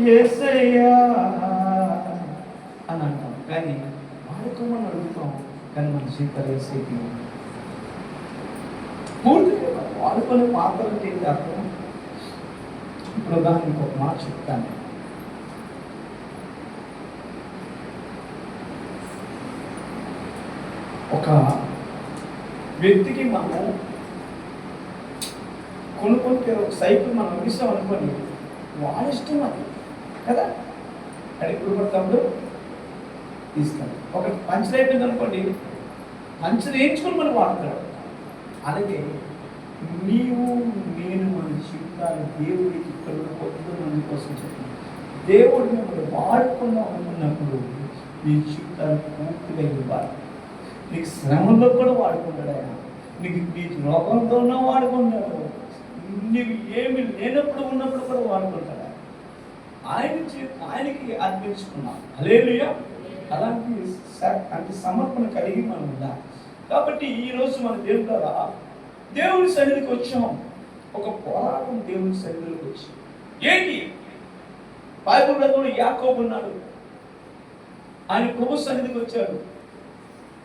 యేసయ్యా అని అంటాం, కానీ వాడుకోమని అడుగుతాం, కానీ మన జీవితాలు యేసయ్యకి పూర్తిగా వాడుకొని పాత్రలు ఏంటి అర్థం? ఇప్పుడు దానికి ఒక మాట చెప్తాను. ఒక వ్యక్తికి మనం కొనుక్కుంటే ఒక సైకిల్ మనం ఇస్తాం అనుకోండి, వాడు ఇష్టం అది కదా, అది ఇప్పుడు పడతాడు తీసుకెళ్ళి. ఒక పంచర్ అయిపోయింది అనుకోండి, పంచర్ వేయించుకొని మనం వాడతాడు. అలాగే నీవు నేను మన జీవితాలు దేవుడికి ఇక్కడ కొంతమంది కోసం చెప్పిన దేవుడు మిమ్మల్ని వాడుకుందాం అనుకున్నప్పుడు నీ జీవితాలు పూర్తిగా ఇవ్వాలి. నీకు శ్రమంలో కూడా వాడుకుంటాడు ఆయన, నీకు నీ రోగంతోనూ వాడుకుంటాడు, నీకు ఏమి లేనప్పుడు ఉన్నప్పుడు కూడా వాడుకుంటాడు. ఆయనకి అర్పించుకున్నాం. హల్లెలూయా. అలాంటి సమర్పణ కలిగి మనం ఉండాలి. కాబట్టి ఈరోజు మన దేవుడు ద్వారా దేవుని సన్నిధికి వచ్చాం. ఒక పోరాటం దేవుని సన్నిధిలోకి వచ్చి ఏంటి? బైబిల్ గ్రంథంలో యాకోబు ఉన్నాడు, ఆయన ప్రభు సన్నిధికి వచ్చాడు,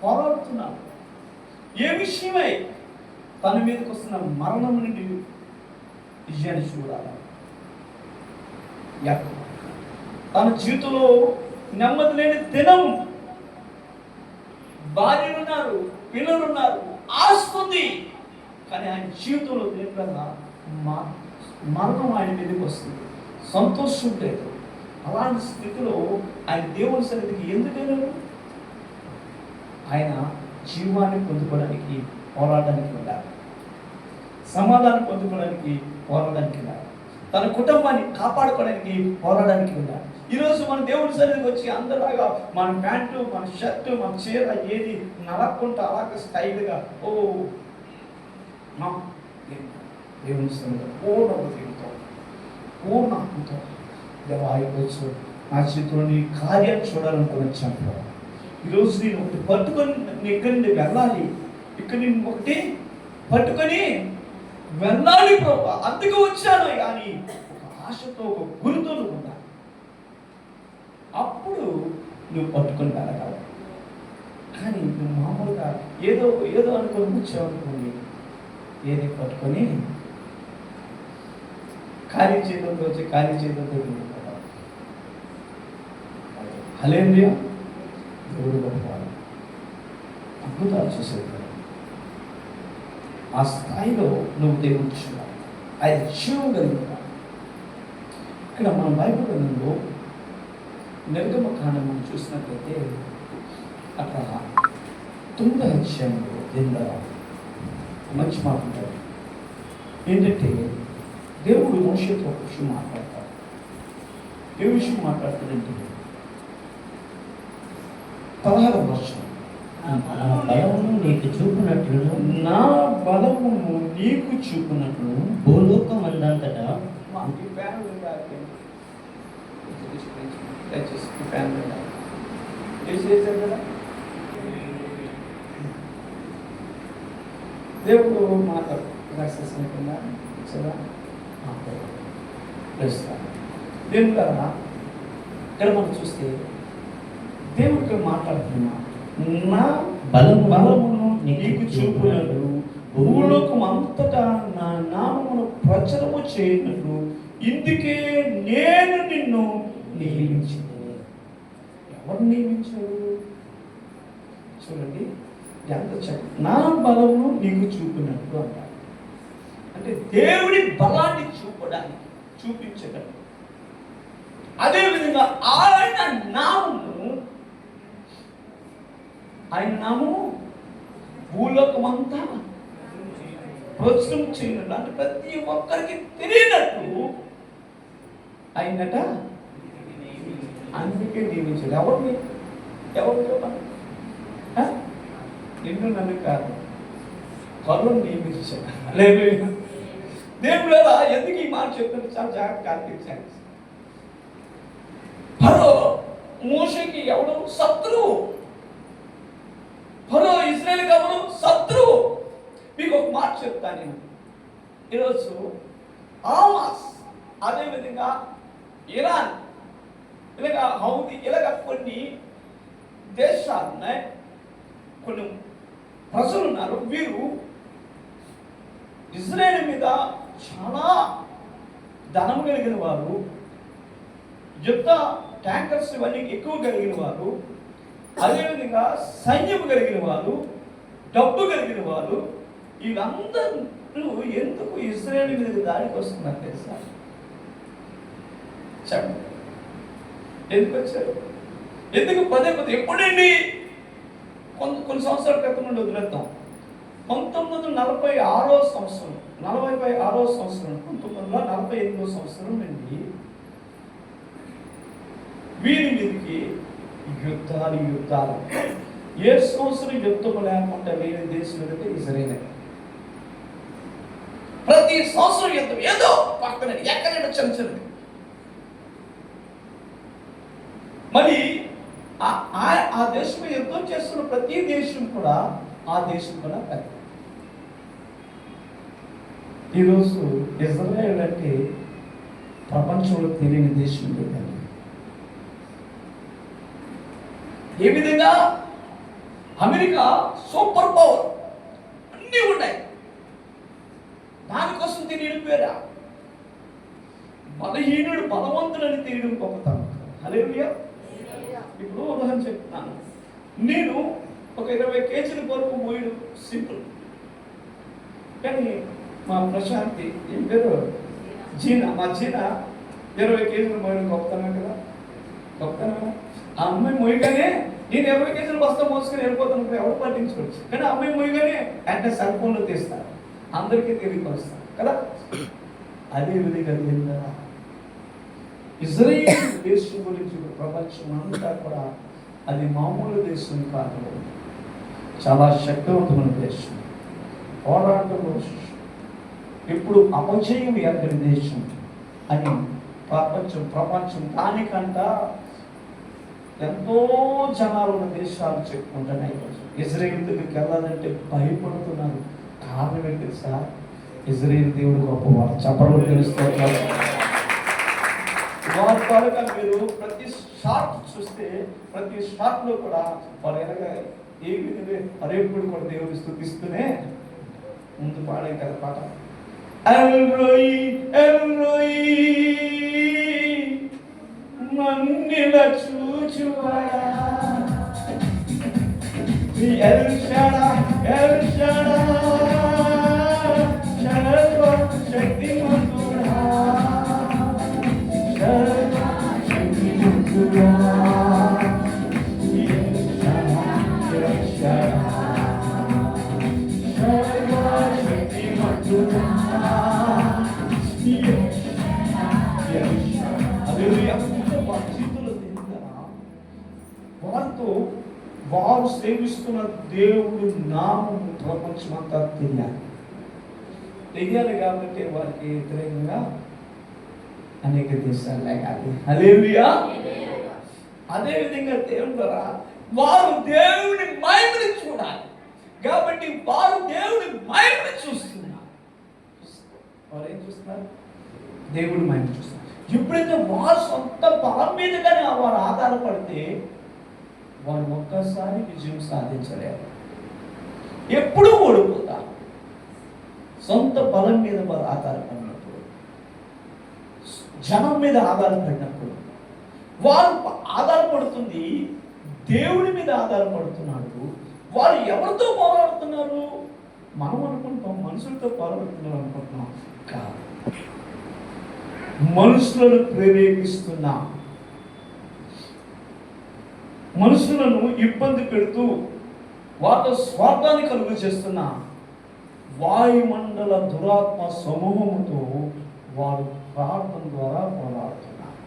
పోరాడుతున్నాడు. ఏ విషయమై? తన మీదకి వస్తున్న మరణం నుండి విజయాన్ని చూడాలి. యాకోబు తన జీవితంలో నెమ్మది లేని దినం, భార్యలు ఉన్నారు, పిల్లలు ఉన్నారు, ఆస్తుంది, కానీ ఆయన జీవితంలో దేనికన్నా మరణం ఆయన మీదకి వస్తుంది, సంతోషం లేదు. అలాంటి స్థితిలో ఆయన దేవుని సన్నిధికి ఎందుకైనా ఆయన జీవాన్ని పొందుకోవడానికి పోరాటానికి వెళ్ళాలి, సమాధానం పొందుకోవడానికి పోరాటానికి వెళ్ళాలి, తన కుటుంబాన్ని కాపాడుకోవడానికి పోరాడానికి వెళ్ళాలి. ఈరోజు మన దేవుని సన్నిధికి వచ్చి అందరిలాగా మన ప్యాంటు, మన షర్టు, మన చీర ఏది నలక్కుంటా అలాగే స్టైల్గా దేవుని సన్నిధిలో పూర్ణ హృదయంతో పూర్ణ ఆత్మతో దేవాయవచ్చు నా చేతిలో నీ కార్యాన్ని చూడాలనుకుని వచ్చాను. ఈరోజు నేను ఒకటి పట్టుకొని ఇక్కడి నుండి వెళ్ళాలి, ఇక్కడ నేను ఒకటి పట్టుకొని వెళ్ళాలి ప్రభా, అందుకు వచ్చాను. కానీ ఒక ఆశతో, ఒక గురితో నువ్వు ఉండాలి. అప్పుడు నువ్వు పట్టుకొని వెళ్ళగలవు. కానీ నువ్వు మామూలుగా ఏదో ఏదో అనుకొని వచ్చావనుకోండి, ఏది పట్టుకొని ఖాళీ చేతులతో వచ్చి ఖాళీ చేతులతో వెళ్ళిపోతావు. హల్లెలూయా. దేవుడు గొప్పవాడు, అద్భుతాలు చేసేది. ఆ స్థాయిలో నువ్వు దేవుడు చూడాలి, ఆయన జీవం కలిగిన. ఇక్కడ మన బైబిల్ గ్రంథంలో నిర్గమకాండం మనం చూసినట్లయితే అక్కడ 9వ అధ్యాయంలో కింద మంచి మాట ఉంటాడు. ఏంటంటే దేవుడు మోషేతో ఒక విషయం మాట్లాడతాడు. ఏ విషయం మాట్లాడతాడంటే 16వ వర్షం, నా బలమును నీకు చూపునట్లును, నా బలమును నీకు చూపునట్లు భూలోకం అందంతటా దేవుడు మాట్లాడు దేవుడు కదా. ఇక్కడ మనం చూస్తే దేవుడికి మాట్లాడుతున్నా, నా బలమును నీకు చూపునట్లు భూలోకం అంతటా నా నామమును ప్రచురము చేయనట్లు ఇందుకే నేను నిన్ను నియమించాను. ఎవరు నియమించాడు? చూడండి ఎంత చెప్పు, నా బలమును నీకు చూపినట్లు అంటారు. అంటే దేవుడి బలాన్ని చూపించగలరు. అదేవిధంగా ఆయన నామము భూలోకమంతా ప్రచురం చేయనట్లు, అంటే ప్రతి ఒక్కరికి తెలియనట్టు ఆయనట అందుకే నియమించాడు. ఎవరిని నిన్ను నన్ను కాదు, పరులను నియమించాడు. లేదు దేవుడు ఎందుకు ఈ మాట చెప్తుంటే చాలా జాగ్రత్తగా ఆలకించాలి. ఫరో మోషేకి ఎవడు శత్రువు, ఫరో ఇశ్రాయేలుకి ఎవరు శత్రువు. మీకు ఒక మాట చెప్తాను నేను. ఈరోజు హమాస్, అదేవిధంగా ఇరాన్ ఇలాగ హౌదీ, ఇలాగ కొన్ని దేశాలు ఉన్నాయి, కొన్ని ప్రజలు ఉన్నారు. వీరు ఇజ్రాయేల్ మీద చాలా ధనం కలిగిన వారు, యుద్ధ ట్యాంకర్స్ ఇవన్నీ ఎక్కువ కలిగిన వారు, అదేవిధంగా సైన్యం కలిగిన వారు, డబ్బు కలిగిన వారు. వీళ్ళందరూ ఎందుకు ఇజ్రాయేల్ మీద దాడికి వస్తున్నారు తెలుసా? చెప్పండి, ఎందుకు వచ్చారు? ఎందుకు పదే పదే ఎప్పుడండి? కొన్ని సంవత్సరాల క్రితం నుండి వదిలేద్దాం. 1946 సంవత్సరం, 1948 సంవత్సరం నుండి వీరి మీదకి యుద్ధాలు. ఏ సంవత్సరం యుద్ధం లేకుండా లేని దేశం ఏదంటే ఇజ్రాయేల్. ప్రతి సంవత్సరం యుద్ధం, ఏదో పక్కన ఎక్కడైనా చిన్నది. మరి ఆ దేశం యుద్ధం చేస్తున్న ప్రతి దేశం కూడా ఆ దేశం కూడా పెద్ద. ఈరోజు ఇజ్రాయేల్ అంటే ప్రపంచంలో తెలియని దేశం లేదండి. ఏ విధంగా అమెరికా సూపర్ పవర్, అన్నీ ఉన్నాయి, దానికోసం తెలియడం పేరా? బలహీనుడు బలవంతుడని తెలియడం గొప్పతనం. హల్లెలూయా. ఇప్పుడు ఉదాహరణ చెప్తున్నాను. నేను ఒక 20 కేజీల వరకు మోయడం సింపుల్, కానీ మా ప్రశాంతి, ఏం పేరు, జీనా, మా జీనా 20 కేజీలు మోయడం గొప్పతనం కదా, గొప్పతనం. ఆ అమ్మాయి మోయగానే నేను 20 కేజీలు బస్తా మోసుకొని వెళ్ళిపోతాను, ఎవరు పట్టించుకోవచ్చు. కానీ ఆ అమ్మాయి మోయగానే అంటే సెల్ ఫోన్లో తీస్తారు, అందరికీ తెలియపరుస్తారు కదా. అదే విధంగా ఇజ్రాయేల్ దేశం గురించి ప్రపంచం అంతా కూడా అది మామూలు దేశం కాదు, చాలా శక్తివంతమైన దేశం. పోరాటంలో ఇప్పుడు అపజయం ఎక్కడి దేశం అని ప్రపంచం దానికంట ఎంతో జనాలు ఉన్న దేశాలు చెప్పుకుంటున్నాయి. ఇజ్రాయేల్ దగ్గరికి వెళ్ళాలంటే భయపడుతున్నారు. కారణం ఏంటి తెలుసా? ఇజ్రాయేల్ దేవుడు గొప్పవాడు. చెప్పడం తెలుస్తున్నారు. వారి త్వరగా మీరు ప్రతి షాట్ చూస్తే ప్రతి షాట్ లో కూడా వారు ఎలాగా ఏ విధంగా అరేపుడు కూడా దేవుని స్తుతిస్తూనే ముందు పాడే కదా పాట. ఎల్రోయి ఎల్రోయి మన్నిల చూచువాడా, ఎల్ షడా ఎల్ షడా సర్వ శక్తిమంతుడా, వారితో వారు సేవిస్తున్న దేవుడు నామం ప్రపంచమంతా తెలియాలి కాబట్టి వారికి వ్యతిరేకంగా అనేక దేశాలు లేగాలి. హల్లెలూయా. అదే విధంగా దేవుని ద్వారా వారు దేవుని మహిమని చూడాలి కాబట్టి వారు దేవుని మహిమని చూస్తున్నారు. వారు ఏం చూస్తున్నారు? దేవుడి మహిమ చూస్తున్నారు. ఎప్పుడైతే వారు సొంత బలం మీద కానీ వారు ఆధారపడితే వారు ఒక్కసారి విజయం సాధించలేరు, ఎప్పుడూ ఓడిపోతారు. సొంత బలం మీద వారు ఆధారపడినప్పుడు, జనం మీద ఆధారపడినప్పుడు, వారు ఆధారపడుతుంది దేవుడి మీద ఆధారపడుతున్నాడు. వారు ఎవరితో పోరాడుతున్నారు? మనం అనుకుంటాం మనుషులతో పోరాడుతున్నారు అనుకుంటున్నాం. కాదు, మనుషులను ప్రేరేపిస్తున్నా, మనుషులను ఇబ్బంది పెడుతూ వారితో స్వార్థాన్ని కలుగు చేస్తున్న వాయుమండల దురాత్మ సమూహముతో వారు ప్రార్థన ద్వారా పోరాడుతున్నారు.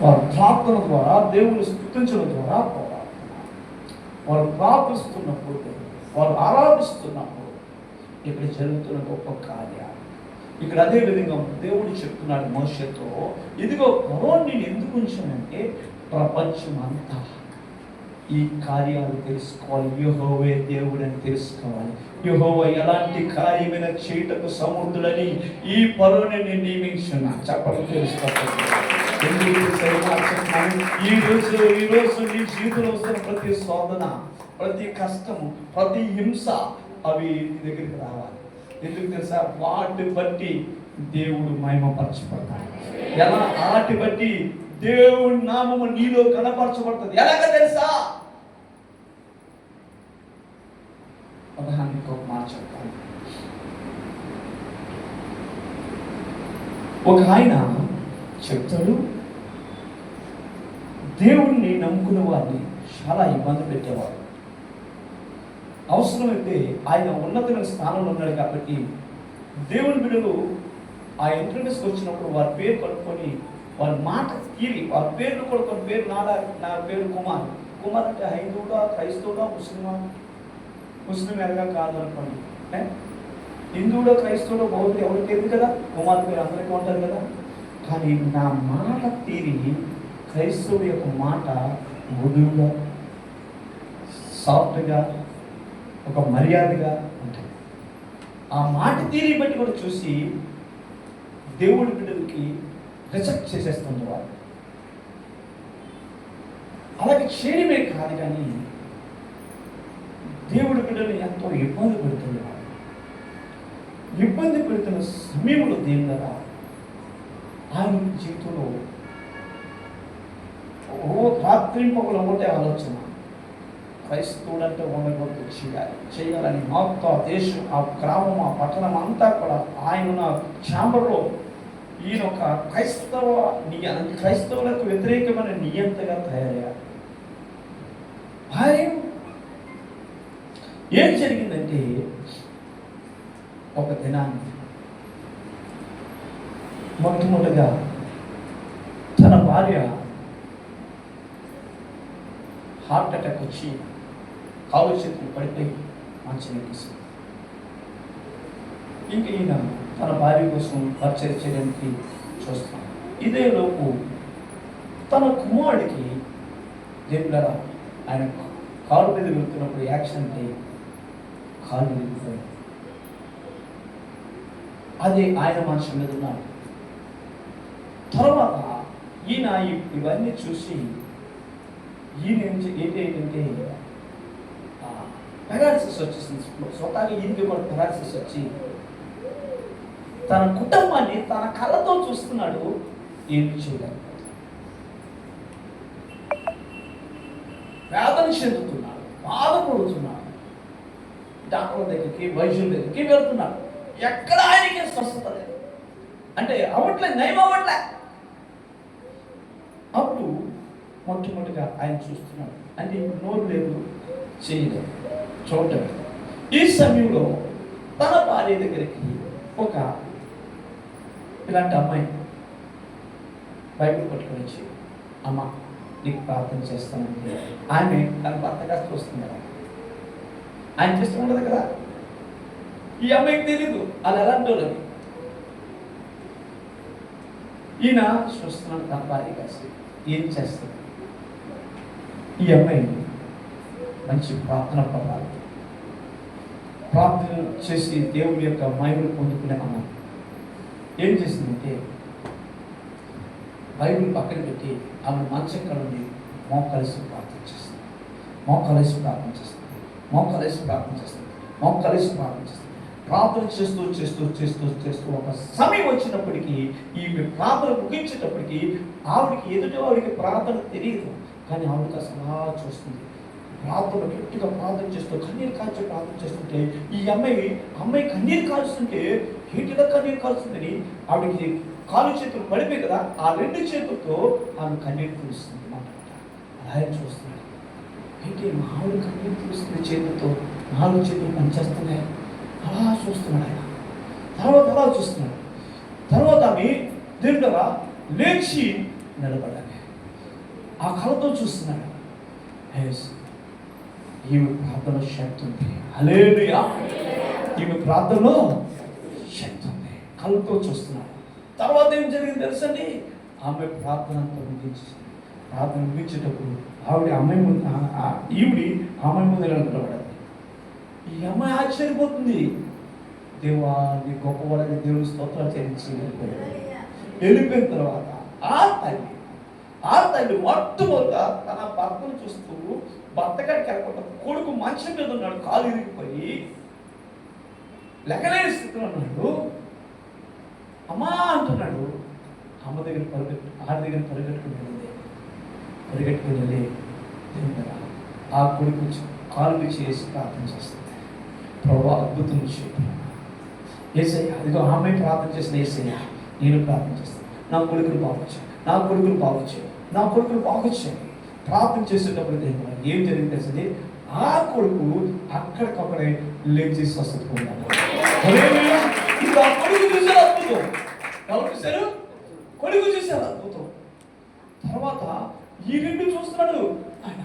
వారు ప్రార్థన ద్వారా దేవుని స్తుతించడం ద్వారా పోరాడుతున్నారు. వారు ప్రార్థిస్తున్నప్పుడు, వారు ఆరాధిస్తున్నప్పుడు ఇక్కడ జరుగుతున్న గొప్ప కార్యాలు. ఇక్కడ అదే విధంగా దేవుడు చెప్తున్నాడు మోషేతో, ఇదిగో ఫరోని నేను ఎందుకు ఉంచానంటే ప్రపంచం అంతా ఈ కార్యాలు తెలుసుకోవాలి. యెహోవే దేవుడని తెలుసుకోవాలి. యెహోవా ఎలాంటి కార్యమైన చేయుటకు సమర్థుడని ఈ పరువుని నేను నియమించున్నా. చెప్పడం తెలుసుకోవాలి. ఈ రోజు నీ జీవితంలో వస్తున్న ప్రతి శోధన, ప్రతి కష్టము, ప్రతి హింస అవి నీ దగ్గరికి రావాలి. ఎందుకు తెలుసా? వాటి బట్టి దేవుడు మహిమపరచబడతాడు. ఎలా? వాటి బట్టి దేవుడి నామము నీలో కనపరచబడుతుంది. ఎలాగ తెలుసా? ఉదాహరణకు ఒక మాట చెప్తాను. ఒక ఆయన చెప్తాడు, దేవుణ్ణి నమ్ముకునే వారిని చాలా ఇబ్బంది పెట్టేవాడు. అవసరమైతే ఆయన ఉన్నతమైన స్థానంలో ఉన్నాడు కాబట్టి దేవుని బిడ్డలు ఆ ఇంటర్వ్యూస్కి వచ్చినప్పుడు వారి పేరు కనుక్కొని వారి మాట తీరి వారి పేర్లు కూడా కొన్ని పేరు నా పేరు కుమార్. కుమార్ అంటే హైందువుడా, క్రైస్తవుడా, ముస్లిం ఎలాగా కాదు అనుకోండి. హిందువుడో, క్రైస్తవుడో, బౌద్ధుడు ఎవరికి తెలియదు కదా, కుమార్ పేరు అందరికీ ఉంటారు కదా. కానీ నా మాట తీరి క్రైస్తవుడి యొక్క మాట మృదువుగా, సాఫ్ట్గా, ఒక మర్యాదగా ఉంటుంది. ఆ మాట తీరి బట్టి కూడా చూసి దేవుడి బిడ్డలకి రిజెక్ట్ చేసేస్తుంది వారు. అలాగే చేయడమే కాదు, కానీ దేవుడి బిడ్డలు ఎంతో ఇబ్బంది పెడుతుంది. వారు ఇబ్బంది పెడుతున్న సమయంలో దేవుడు ద్వారా ఆయన జీవితంలో రాత్రింపగల ఒకటే ఆలోచన, క్రైస్తవుడంటే ఉండకూడదు, చేయాలని మొత్తం దేశం, ఆ గ్రామం, ఆ పట్టణం అంతా కూడా ఆయన ఛాంబర్లో ఈయన ఒక క్రైస్తవులకు వ్యతిరేకమైన నియంతగా తయారయ్యారు. ఏం జరిగిందంటే, ఒక దినాన్ని మొట్టమొదటిగా తన భార్య హార్ట్ అటాక్ వచ్చి కాలు చేతులు పడిపోయి మంచం ఎక్కేసింది. ఇంకా ఈయన తన భార్య కోసం పరిచయం చేయడానికి చూస్తాం. ఇదే లోపు తన కుమారుడికి దేవుడా ఆయన కాలు మీద వెళ్తున్నప్పుడు యాక్సిడెంట్ అయ్యి కాలు విరిగిపోయింది. అదే ఆయన మనిషి మీద ఉన్నాడు. తర్వాత ఈయన ఇవన్నీ చూసి ఈయన ఏంటంటే పెరాలసిస్ వచ్చేసింది. స్వతహాగా ఈయనకి కూడా పెరాలసిస్ వచ్చి తన కుటుంబాన్ని తన కళ్ళతో చూస్తున్నాడు. ఏమి చేయలేదు, వేదన చెందుతున్నాడు, బాధపడుతున్నాడు. డాక్టర్ దగ్గరికి, వైద్యుల దగ్గరికి వెళ్తున్నాడు. ఎక్కడ ఆయనకి స్వస్థత లేదు, అంటే అవ్వట్లేదు, నయం అవ్వట్లే. అప్పుడు మొట్టమొదటిగా ఆయన చూస్తున్నాడు. అంటే ఇప్పుడు నోరు లేదు, చేయలేదు, చూడటం. ఈ సమయంలో తన భార్య దగ్గరికి ఒక ఇలాంటి అమ్మాయి బైబిల్ పట్టుకొని వచ్చి, అమ్మ నీకు ప్రార్థన చేస్తానంటే ఆమె తన భర్తగా చూస్తుంది కదా, ఆయన చేస్తూ ఉండదు కదా. ఈ అమ్మాయికి తెలీదు అది ఎలాంటి వాళ్ళని. ఈయన చూస్తున్నాడు తన భార్య కాసి ఏం చేస్తుంది. ఈ అమ్మాయి మంచి ప్రార్థన పడాలి, ప్రార్థన చేసి దేవుడి యొక్క మహిమను పొందుకునే అమ్మాయి ఏం చేసిందంటే, బైబిల్ పక్కన పెట్టి ఆమె మంచం కడుండి మోకాలేసి ప్రార్థన చేస్తుంది, మోకాలేసి ప్రార్థన చేస్తుంది, మోకాలేసి ప్రార్థన చేస్తుంది, మోకాలేసి ప్రార్థన చేస్తుంది. ప్రార్థన చేస్తూ చేస్తూ చేస్తూ చేస్తూ ఒక సమయం వచ్చినప్పటికీ, ఈమె ప్రార్థన ముగించేటప్పటికీ ఆవిడికి ఎదుటి వాడికి ప్రార్థన తెలియదు, కానీ ఆవిడకి అసలు అలా చూస్తుంది. ప్రార్థన గట్టిగా ప్రార్థన చేస్తూ కన్నీరు కాల్చి ప్రార్థన చేస్తుంటే ఈ అమ్మాయి కన్నీరు కాల్చుతుంటే హీటిగా కన్నీరు కాల్చుతుందని ఆవిడకి కాలు చేతులు పడిపోయి కదా, ఆ రెండు చేతులతో ఆమె కన్నీరు తులుస్తుంది అన్నమాట. అలా చూస్తున్నాడు. అయితే ఆవిడ కన్నీరు తులుస్తుంది చేతులతో, 4 చేతులు పనిచేస్తున్నాయి. అలా చూస్తున్నాడు ఆయన. తర్వాత అలా చూస్తున్నాడు. తర్వాత ఆమె దీర్ఘగా లేచి నిలబడాలి. ఆ కళతో చూస్తున్నాడు. ఈమె ప్రార్థనలో శక్తి ఉంది. హల్లెలూయా. ఈమె ప్రార్థనలో శక్తి ఉంది. కళ్ళతో చూస్తున్నాడు. తర్వాత ఏం జరిగింది తెలుసండి, ఆమె ప్రార్థన అంతా ముగించేసింది. ప్రార్థన ముగించేటప్పుడు ఆవిడ అమ్మాయి ముందు ఈవిడి అమ్మాయి ముందు నిలబడదు. ఈ అమ్మాయి ఆశ్చర్యపోతుంది. దేవా నీ గొప్పవాడని దేవుని స్తోత్రాలు చెల్లించి వెళ్ళిపోయిన తర్వాత ఆ తల్లి మొట్టమొదట తన భర్తను చూస్తూ భర్తగాడికి వెళ్ళకుండా కొడుకు మంచం మీద ఉన్నాడు, కాలు ఇరిగిపోయి లెక్కలేని స్థితిలో ఉన్నాడు. అమ్మా అంటున్నాడు. అమ్మ దగ్గర ఆడి దగ్గర పరిగెట్టుకుని వెళ్ళి ఆ కొడుకు కాలు చేసి ప్రార్థన చేస్తుంది. ప్రభు అద్భుతం చేయడం ఏసయ్య, అదిగో ఆమె ప్రార్థన చేసిన ఏసయ్య నేను ప్రార్థన చేస్తాను, నా కొడుకును బాగుచ్చాను, నా కొడుకును బాగుచ్చాను ప్రార్థన చేసేటప్పుడు ఏం జరిగింది అసలు ఆ కొడుకు అక్కడికక్కడే లేచి స్వస్థత పొందాడు. ఇప్పుడు ఆ కొడుకు చూశారు అద్భుతం. ఎవరు చూశారు? కొడుకు చూశారు అద్భుతం. తర్వాత ఈ రెండు చూస్తున్నాడు. ఆయన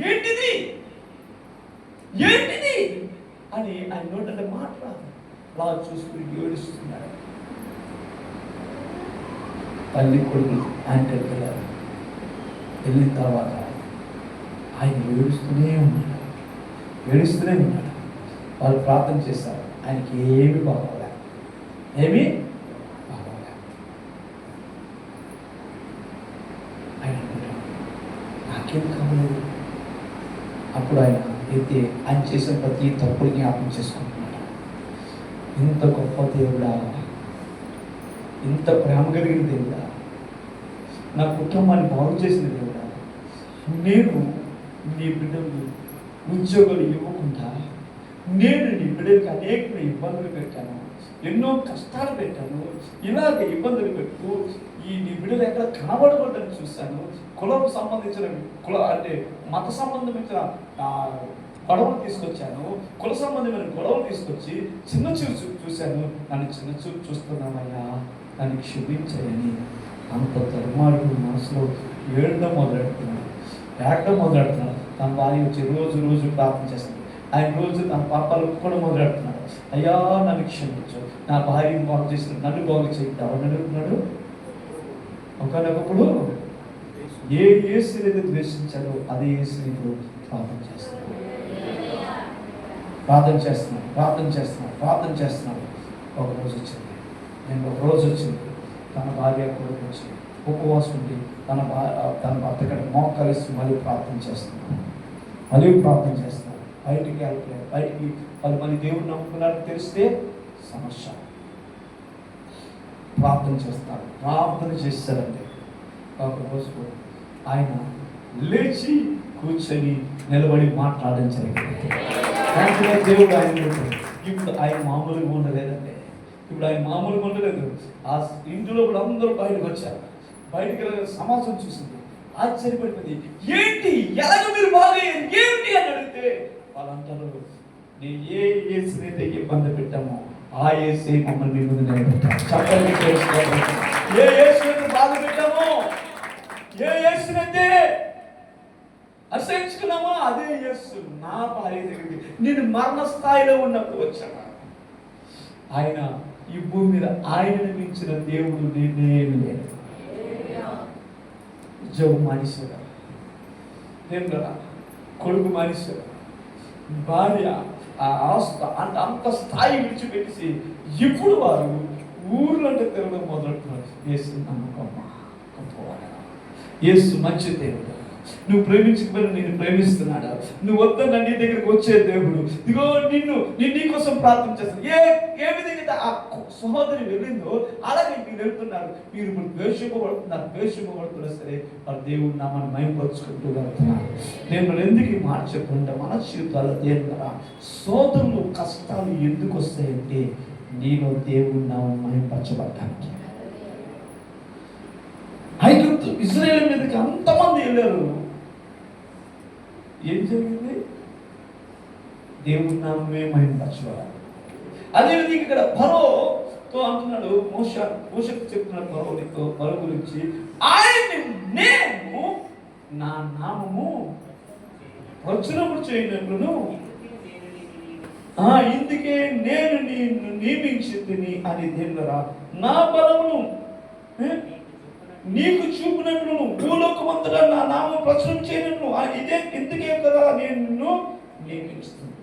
ఏంటిది అని ఆయన నోటంటే మాట్లాడు అలా చూసుకుని ఏడుస్తున్నాడు. తల్లి కొడుకు ఆయన వెళ్ళారు. వెళ్ళిన తర్వాత ఆయన ఏడుస్తూనే ఉన్నాడు. వాళ్ళు ప్రార్థన చేస్తారు. ఆయనకి ఏమీ బాగోలే. ఆయన అనుకుంటాడు నాకేం కావాలి. అప్పుడు ఆయన చేసిన ప్రతి తప్పులు జ్ఞాపకం చేసుకుంటున్నాడు. ఇంత గొప్ప దేవుడా, ఇంత ప్రేమ కలిగిన దేవుడా, నా కుటుంబాన్ని బాగు చేసిన దేవుడా, నేను నీ బిడ్డలు ఉద్యోగాలు ఇవ్వకుండా నేను నీ బిడ్డలకి అనేక ఇబ్బందులు పెట్టాను, ఎన్నో కష్టాలు పెట్టాను. ఇలాగ ఇబ్బందులు పెట్టు నీ బిడ్డలు ఎక్కడ కనబడకూడదని చూశాను. కులకు సంబంధించిన అంటే మత సంబంధించిన గొడవలు తీసుకొచ్చాను, కుల సంబంధమైన గొడవలు తీసుకొచ్చి చిన్న చూపు చూశాను. నన్ను చిన్న చూపు చూస్తున్నామయ్యా, నన్ను క్షమించని అంత ధర్మాడు మనసులో ఏడడం మొదలెడుతున్నాడు. తన భార్య వచ్చి రోజు ప్రార్థన చేస్తుంది. ఆయన రోజు తన పాపాలు కూడా మొదలెడుతున్నాడు. అయ్యా నన్ను క్షమించు, నా భార్యను బాగు చేసిన నన్ను బాగు చేద్దాం అని అడుగుతున్నాడు. ఒకనొకప్పుడు ఏ యేసుని ద్వేషించాడో అదే యేసుని ప్రార్థన చేస్తున్నాడు. ఒక రోజు వచ్చింది. తన భార్య కొడుకు వచ్చి ఉపవాసం ఉండి తన భర్త కంటే మోకరిస్తూ మళ్ళీ ప్రార్థన చేస్తున్నాడు. బయటికి వెళ్ళలేదు. బయటికి వాళ్ళు మళ్ళీ దేవుడు నమ్ముకున్నారని తెలిస్తే సమస్య. ప్రార్థన చేస్తారండి. ఒక రోజు ఆయన లేచి కూర్చొని నిలబడి మాట్లాడడం జరిగింది. దేవుడు ఆయన ఇప్పుడు ఆయన మామూలుగా ఉండలేదండి. ఆ ఇంటిలో కూడా అందరూ బయటకు వచ్చారు. బయటకు సమాజం చూసింది, ఆశ్చర్యపడిపోయింది. ఏంటి ఎలాగ మీరు బాగయ్యారు ఏంటి అని అడిగితే వాళ్ళు అంటారు, నేను ఏ యేసునైతే ఇబ్బంది పెట్టామో ఆ యేసే మమ్మల్ని మీ ముందు నిలబెట్టాము. చెప్పండి, ఏ యేసునైతే బాధ పెట్టామో, ఏ యేసునైతే అసహించుకున్నామో అదే యేసు నా భార్య దగ్గరికి నేను మరణ స్థాయిలో ఉన్నప్పుడు వచ్చాను. ఆయన ఈ భూమి మీద ఆయనను మించిన దేవుడు నేనేమి లేదు. ఉద్యోగం మానేశారు, కొడుకు మానేశారు, భార్య అంత స్థాయి విడిచిపెట్టేసి ఇప్పుడు వారు ఊర్లంటే తిరగడం మొదలెడుతున్నారు. యేసు నమ్మకమ్మా, యేసు మంచి దేవుడు, నువ్వు ప్రేమించకపోయినా నేను ప్రేమిస్తున్నాడు, నువ్వు వద్దని నీ దగ్గరికి వచ్చే దేవుడు, ఇదిగో నీ కోసం ప్రార్థన చేస్తాను. ఏ విధంగా ఆ సహోదరి వెళ్ళిందో అలాగే మీరు వెళ్తున్నారు. మీరు ఇప్పుడు ద్వేషింపబడుతున్నా సరే వారు దేవుడు నామాన్ని మహిమపరుచుకుంటూ వెళ్తున్నారు. నేను ఎందుకు ఈ మాట చెప్పుకుంటా, మన జీవితాల్లో దేవుడా సోదరులు కష్టాలు ఎందుకు వస్తాయంటే నీలో దేవుడు నామాన్ని మహిమపరచబడ్డానికి. ఐగుప్తు ఇజ్రాయేల్ మీదకి అంతమంది వెళ్ళారు. ఏం జరిగింది? దేవుడి నామే మహిమపరచబడాలి. అదేవిధంగా ఇక్కడ ఫరోతో అంటున్నాడు, మోషకు చెప్తున్నాడు ఫరో గురించి, ఆయన్ని నేను నా నామము ప్రచురము చేయనట్లును ఇందుకే నేను నిన్ను నియమించి తిని అని దేవుడా నా బలమును నీకు చూపినట్లు భూలోకమంతటా నా నామం ప్రచురం చేయనట్లు ఇందుకే కదా నేను నిన్ను నియమిస్తున్నాను.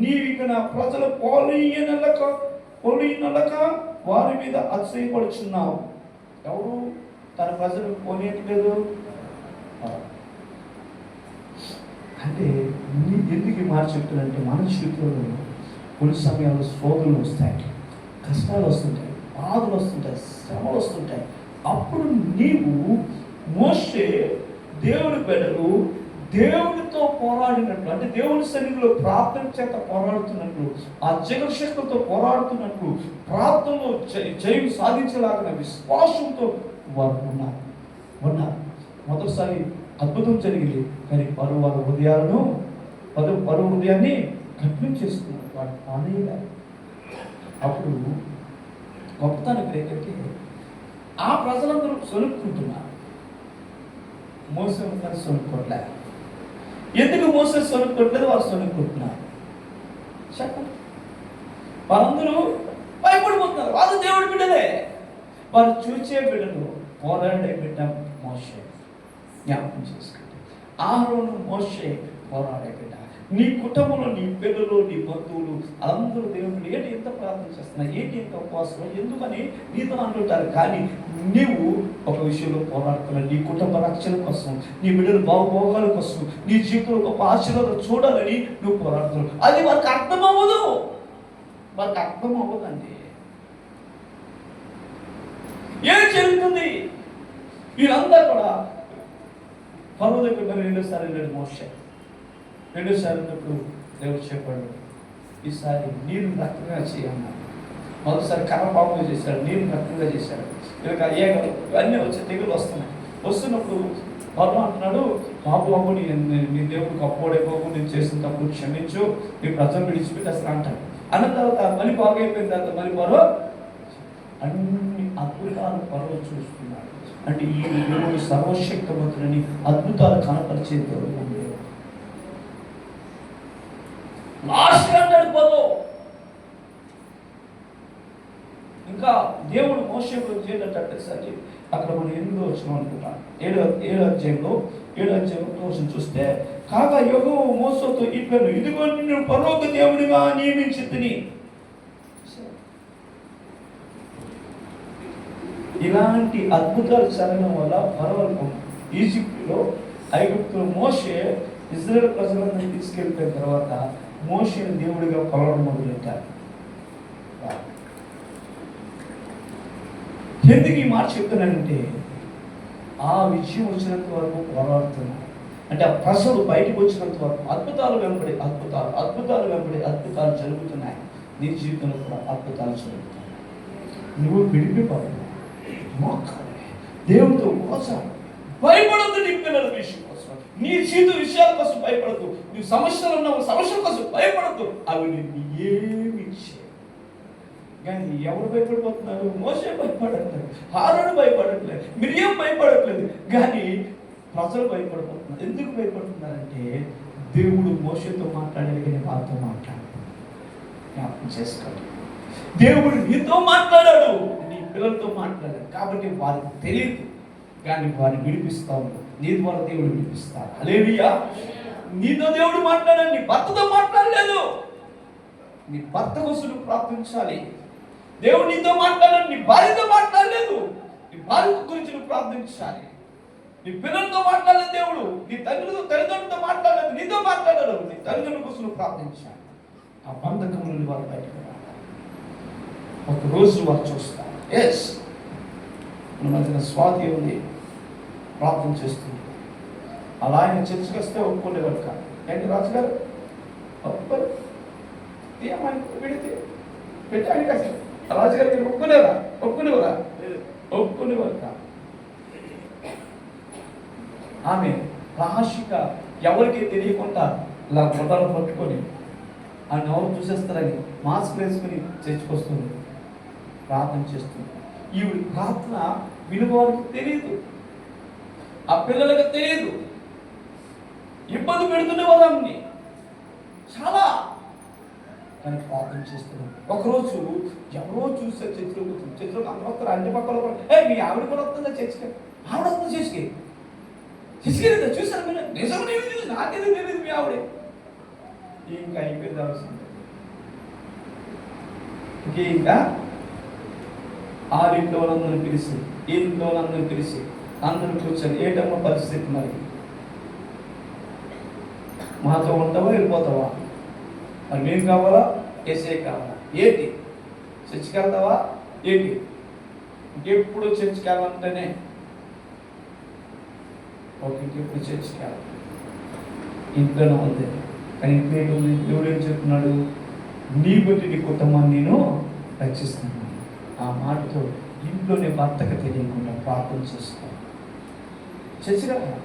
నీవిక నా ప్రజల పోలియనలక వారి మీద అతిశయపడుచున్నావు. ఎవరు తన ప్రజలు పోనీయట్లేదు అంటే ఎందుకు మాట చెప్తానంటే మన జీవితంలో కొన్ని సమయాల్లో శోధనలు వస్తాయి, కష్టాలు వస్తుంటాయి, బాధలు వస్తుంటాయి, శ్రమలు వస్తుంటాయి. అప్పుడు నీవు మోషే దేవుడి బిడ్డలు దేవుడితో పోరాడినట్లు, అంటే దేవుని సన్నిధిలో ప్రార్థన చేత పోరాడుతున్నట్లు, ఆ జగశక్తులతో పోరాడుతున్నట్లు, ప్రార్థనలో జయం సాధించలాగిన విశ్వాసంతో వారు ఉన్నారు. మొదటిసారి అద్భుతం జరిగింది, కానీ వారి హృదయాన్ని కఠినం చేసుకున్నారు. వాడు పానేలా. అప్పుడు గొప్పతనం ఏంటంటే ఆ ప్రజలందరూ సొనుక్కుంటున్నారు, మోసే సొనుక్కోట్లేదు. ఎందుకు మోసే సొనుక్కోట్లేదు? వారు సొనుక్కుంటున్నారు. చెప్పండి. వారందరూ భయపడిపోతున్నారు. వాళ్ళు దేవుడి బిడ్డలే, వారు చూచే బిడ్డలు, పోరాడే బిడ్డ మోషే. జ్ఞాపకం చేసుకోండి, ఆరోను మోషే పోరాడే బిడ్డ. నీ కుటుంబంలో నీ పిల్లలు, నీ బంధువులు అందరూ దేవుడు ఏంటి ఎంత ప్రార్థన చేస్తున్నా, ఏంటి ఎంత ఉపవాసం, ఎందుకని నీతో అంటుంటారు. కానీ నీవు ఒక విషయంలో పోరాడుతున్నావు, నీ కుటుంబ రక్షణ కోసం, నీ బిడ్డలు బాగుభోగాల కోసం, నీ జీవితంలో గొప్ప ఆశీర్వాదం చూడాలని నువ్వు పోరాడుతున్నావు. అది వారికి అర్థం అవ్వదు, వారికి అర్థం అవ్వదండి. ఏం జరుగుతుంది? వీరంతా కూడా ఫరో దగ్గర రెండోసారి వెళ్ళాడు మోషే. రెండోసారి ఉన్నప్పుడు దేవుడు చెప్పాడు, ఈసారి నీరు రక్తంగా చేయమన్నాడు. మొదటిసారి కర్రపాముగా చేశాడు, నీరు రక్తంగా చేశాడు. ఇక అయ్యాక ఇవన్నీ వచ్చి తెగులు వస్తున్నాయి. వస్తున్నప్పుడు ఫరో అంటున్నాడు, బాబు నీ దేవుడు గొప్పోడే బాబు, నేను చేసిన తప్పుడు క్షమించు, నీ ప్రజలు విడిచిపెట్టేస్తా అంటాడు. అన్న తర్వాత మళ్ళీ బాగైపోయిన తర్వాత మళ్ళీ ఫరో అన్ని అద్భుతాలు ఫరో చూస్తున్నాడు. అంటే ఈ దేవుడు సర్వశక్తివంతులని అద్భుతాలు కనపరిచే దేవుడు. లాస్ట్ అంటాడు ఫరో. ఇంకా దేవుడు మోషే చేయటట్టే సరే అక్కడ మనం 8వ వచనం అనుకుంటాం. 7వ అధ్యాయంలో కోసం చూస్తే, కాగా యెహోవా మోషేతో ఇట్లను, ఇదిగో నిన్ను ఫరోకు దేవుడిగా నియమించితిని. ఇలాంటి అద్భుతాలు జరగడం వల్ల ఫరో ఈజిప్టులో, ఐగుప్తులో మోషే ఇజ్రాయేల్ ప్రజలందరినీ తీసుకెళ్ళిపోయిన తర్వాత మోషేని దేవుడిగా కొలవడం మొదలెట్టారు. ఎందుకు ఈ మాట చెప్తున్నానంటే, ఆ విజయం వచ్చినంత వరకు పోరాడుతున్నారు. అంటే ఆ ప్రజలు బయటకు వచ్చినంత వరకు అద్భుతాలు వెంబడి అద్భుతాలు జరుగుతున్నాయి. నీ జీవితంలో కూడా అద్భుతాలు జరుగుతున్నాయి. నువ్వు విడిపిపోవాలి, దేవుడితో మోసం, భయపడద్దు. నీ పిల్లల విషయం కోసం, నీ జీవిత విషయాల కోసం భయపడద్దు. నువ్వు సమస్యలు ఉన్నావు, సమస్యల కోసం భయపడద్దు. అవి నేను ఏమి ఇచ్చే. కానీ ఎవరు భయపడిపోతున్నారు? మోసే భయపడట్లేదు, హారోను భయపడట్లేదు, మిరియం భయపడట్లేదు, కానీ ప్రజలు భయపడిపోతున్నారు. ఎందుకు భయపడుతున్నారంటే దేవుడు మోషేతో మాట్లాడాలి, కానీ వారితో మాట్లాడాడు. జ్ఞాపకం చేసుకోండి, దేవుడు నీతో మాట్లాడాడు, నీ పిల్లలతో మాట్లాడాడు. కాబట్టి వారికి తెలియదు, కానీ వారిని విడిపిస్తావు. నీ ద్వారా దేవుడు విడిపిస్తాడు. హల్లెలూయా. నీతో దేవుడు మాట్లాడాడు, నీ భర్తతో మాట్లాడలేదు. నీ భర్త కోసం ప్రార్థించాలి. దేవుడు నీతో మాట్లాడాడు, నీ భార్యతో మాట్లాడలేదు. నీ భార్య గురించి నువ్వు ప్రార్థించాలి. నీ పిల్లలతో మాట్లాడలేదు దేవుడు, నీ తల్లిదండ్రులతో మాట్లాడలేదు, నీతో మాట్లాడాడు. నీ తల్లిదండ్రుల కోసం నువ్వు ప్రార్థించాలి. ఆ బంధకం నుండి వారు బయటకు రావాలి. ఒక రోజు వారు చూస్తారు. ఎస్, మన మధ్యన స్వాతి ఉంది, ప్రార్థన చేస్తుంది. అలా ఆయన చర్చకి వస్తే ఒప్పుకునేవారు కాదు. ఏంటి రాజుగారు ఒప్పుకోరు, పెడితే పెట్టాలి కదా. రాజుగారికి ఒప్పుకునేవారు కాదు. ఆమె రహస్యంగా ఎవరికి తెలియకుండా ఇలా మొదలు పట్టుకొని ఆ నవ్వు చూసేస్తారని మాస్క్ వేసుకుని చర్చకొస్తుంది, ప్రార్థన చేస్తుంది. ఈవిడ ప్రార్థన విలువకి తెలియదు, ఆ పిల్లలకి తెలియదు. ఇబ్బంది పెడుతున్న వాళ్ళని చాలా. కానీ ప్రార్థన చేస్తున్నాం. ఒకరోజు ఎవరో చూస్తే చర్చిలోకి అందరూ వస్తారు, అన్ని పక్కల కూడా మీ ఆవిడ కూడా వస్తుందా చర్చికి? ఆవిడ వస్తుంది చర్చికి లేదా చూసాను మీరు? నిజం నేను చూసి నాకేదో తెలియదు మీ ఆవిడే. ఇంకా అయిపోయింది అవసరం ఇంకా ఆరింట్లో వాళ్ళందరూ పిలిచి ఇంట్లో వాళ్ళందరూ పిలిచి అందరూ కూర్చొని ఏటమ్మా పరిస్థితి మరి మాతో ఉంటావా వెళ్ళిపోతావా? మరి మేము కావాలా ఏసే కావాలా ఏంటి? చర్చికి వెళ్తావా ఏంటి? ఇంకెప్పుడు చర్చికి వెళ్ళాలంటేనే ఇంకెప్పుడు చర్చికి వెళ్ళాలి ఇంట్లోనే ఉంది. కానీ ఇంట్లో ఏంటి? దేవుడు ఏం చెప్తున్నాడు? నీ బట్టి నీ కుటుంబాన్ని నేను రక్షిస్తున్నాను. ఆ మాటతో ఇంట్లోనే భర్తకు తెలియకుండా ప్రార్థన చేసుకోవాలి. చర్చికి రావాలి,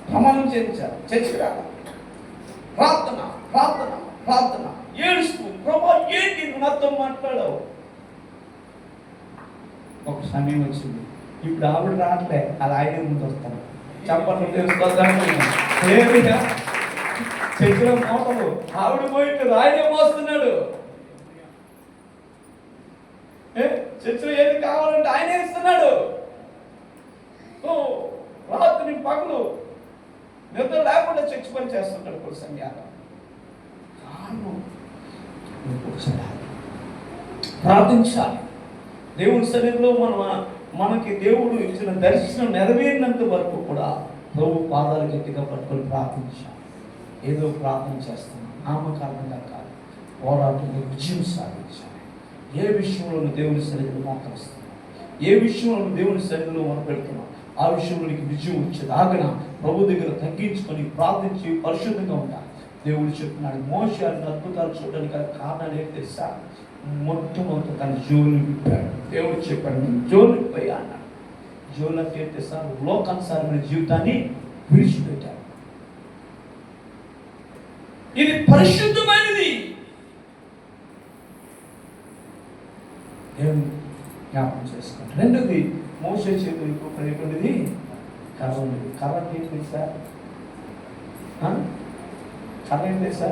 ప్రమాణం చేయించాలి. చర్చికి రావాలి, ప్రార్థన ప్రార్థన ప్రార్థన ఏడుస్తూ ప్రభా ఏంటి నువ్వు నాతో మాట్లాడావు. ఒక సమయం వచ్చింది, ఇప్పుడు ఆవిడ రావట్లే, అది ఆయన ముందు వస్తాను చెప్పండి తెలుసుకోవద్దా? చర్చిలో మోసము ఆవిడ పోయింది, ఆయనే మోస్తున్నాడు. చర్చిలో ఏది కావాలంటే ఆయనే ఇస్తున్నాడు. రాత్రి పగలు నిద్ర లేకుండా చర్చి పని చేస్తుంటాడు కొన్ని సంఘాలు. ప్రార్థించాలి. దేవుడి సన్నిధిలో మనకి దేవుడు ఇచ్చిన దర్శనం నెరవేరినంత వరకు కూడా ప్రభు పాదాలు గట్టిగా పట్టుకొని ప్రార్థించాలి. ఏదో ప్రార్థన చేస్తున్నాం నామకారణంగా కాదు, పోరాటంలో విజయం సాధించాలి. ఏ విషయంలో దేవుని సన్నిధిలో మోకరిస్తున్నాం, ఏ విషయంలో దేవుని సన్నిధిలో మనం పెడుతున్నాం, ఆ విషయంలో నీకు విజయం వచ్చేది ఆగన ప్రభు దగ్గర తగ్గించుకొని ప్రార్థించి పరిశుద్ధంగా ఉండాలి. దేవుడు చెప్తున్నాడు, మోషే అద్భుతాలు చూడడానికి కారణాలు ఏం తెలుసా? మొట్టమొదటి తన జోలు విప్పాడు. దేవుడు చెప్పాడు, నేను జోలు విప్పాయా అన్నాడు. జోలు అంటే ఏం తెలుసా? లోకానుసారమైన జీవితాన్ని విడిచిపెట్టాడు. ఇది పరిశుద్ధమైనది. దేవుని జ్ఞాపకం చేసుకోండి. రెండోది, మోషే చేతులకు పడేటువంటిది కర్ర ఉంది. కర్ర ఏంటి తెలుసా? కర్ర ఏం తెలుసా?